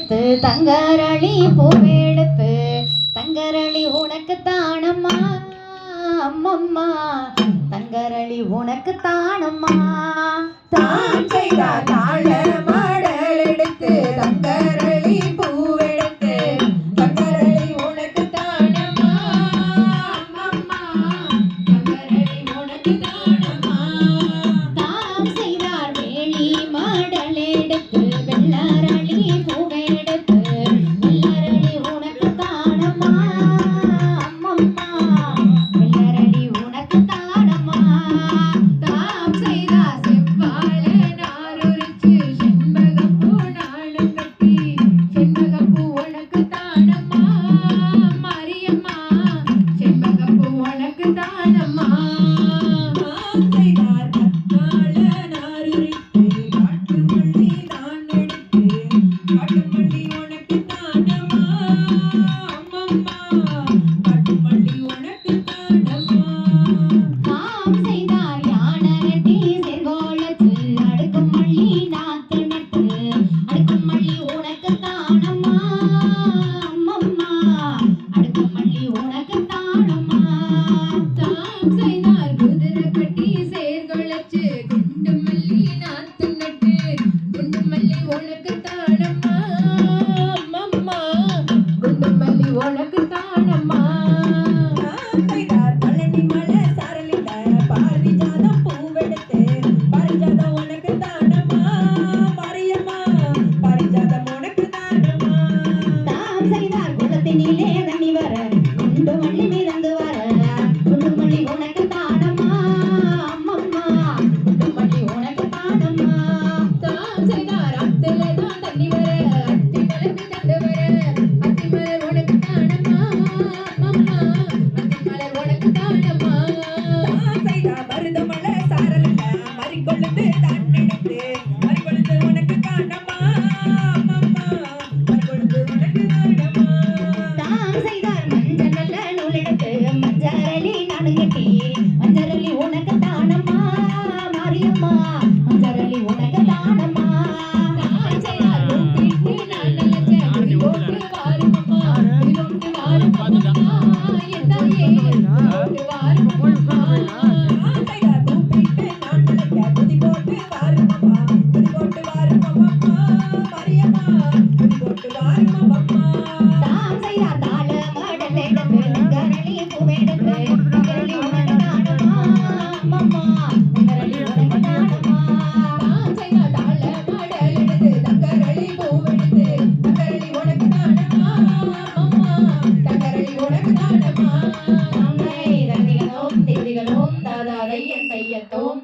பூவெடுத்து தங்கரளி பூவெடுத்து தங்கரளி உனக்கு தானம்மா அம்மம்மா தங்கரளி உனக்கு தானம்மா தான் செய்தார் தாழ மடல் எடுத்து தங்கரளி பூவெடுத்து தங்கரளி உனக்கு தானம்மா அம்மம்மா தங்கரளி உனக்கு தானம்மா தாம் செய்தார் வேலி மடல் எடுத்து வெள்ளரளி பூவெடுத்து வெள்ளரளி உனக்கு தானம்மா அம்மம்மா வெள்ளரளி உனக்கு தானம்மா தாம் செய்தார் செவ்வாழ நாருரிச்சு செண்பகப்பூ நாணம் கட்டி செண்பகப்பூ உனக்கு தானம்மா மாரியம்மா செண்பகப்பூ உனக்கு தானம்மா தாம் செய்தார் கத்தாழ நாருரித்து காட்டுமல்லி தான் எடுத்து காட்டுமல்லி உனக்கு தானம்மா அம்மம்மா காட்டுமல்லி உனக்கு தானம்மா தாம் செய்தார் யானரட்டி செங்கோலத்து அடுக்கும் மல்லி நாத்து நட்டு அடுக்கும் மல்லி உனக்கு தானம்மா அம்மம்மா அடுக்கும் மல்லி உனக்கு தானம்மா தாம் செய்தார் குதிரை கட்டி சேர்கொளச்சு குண்டு மல்லி நாத்து நட்டு குண்டு மல்லி உனக்கு தானம்மா அம்மம்மா குண்டு மல்லி உனக்கு தானம்மா தாம் செய்தார் பழனி மலை சாரலில பாரிஜாதம் பூவெடுத்து பாரிஜாதம் உனக்கு தானம்மா மாரியம்மா பாரிஜாதம் உனக்கு தானம்மா தாம் செய்தார் குளத்தினிலே தண்ணி வர குண்டு மல்லி மிதந்து வர குண்டு மல்லி உனக்கு தானம்மா அம்மம்மா குண்டு மல்லி உனக்கு தானம்மா தாம் செய்தார் அத்தில தான் தண்ணி வர அத்தி மலர்ந்து தந்து வர அத்தி மலர் உனக்கு தானம்மா அம்மம்மா அத்தி மலர் உனக்கு தானம்மா தாம் செய்தார் மருதமலை சாரலில மறிக்கொழுந்து தன்னெடுத்து மறிக்கொழுந்து உனக்கு தானம்மா அம்மம்மா மறிக்கொழுந்து உனக்கு தானம்மா தாம் செய்தார் மஞ்சள் நல்ல நூலெடுத்து மஞ்சரளி நடுங்கட்டி மஞ்சரளி உனக்கு தானம்மா மாரியம்மா மஞ்சரளி உனக்கு தானம்மா தாம் செய்தார் கூப்பிட்டு நான் நல்ல குடி போட்டு வாருமம்மா குடி போட்டு வாருமம்மா என் தாயே போட்டு வாருமம்மா தாம் செய்தார் கூப்பிட்டு நான் நல்ல குடி போட்டு வாருமம்மா குடி போட்டு வாருமம்மா மாரியம்மா குடி போட்டு வாருமம்மா தாம் செய்தார் தாள மடல் எடுத்து தங்கரளி பூவெடுத்து தங்கரளி உனக்கு தானம்மா அம்மம்மா தங்கரளி உனக்கு தானம்மா தாம் செய்தார் தாழ மடல் எடுத்து தங்கரளி பூவெடுத்து தங்கரளி உனக்கு தானம்மா அம்மம்மா தங்கரளி உனக்கு தானம்மா தாம் திதிகளும் தாதாவை என் தையத்தோம்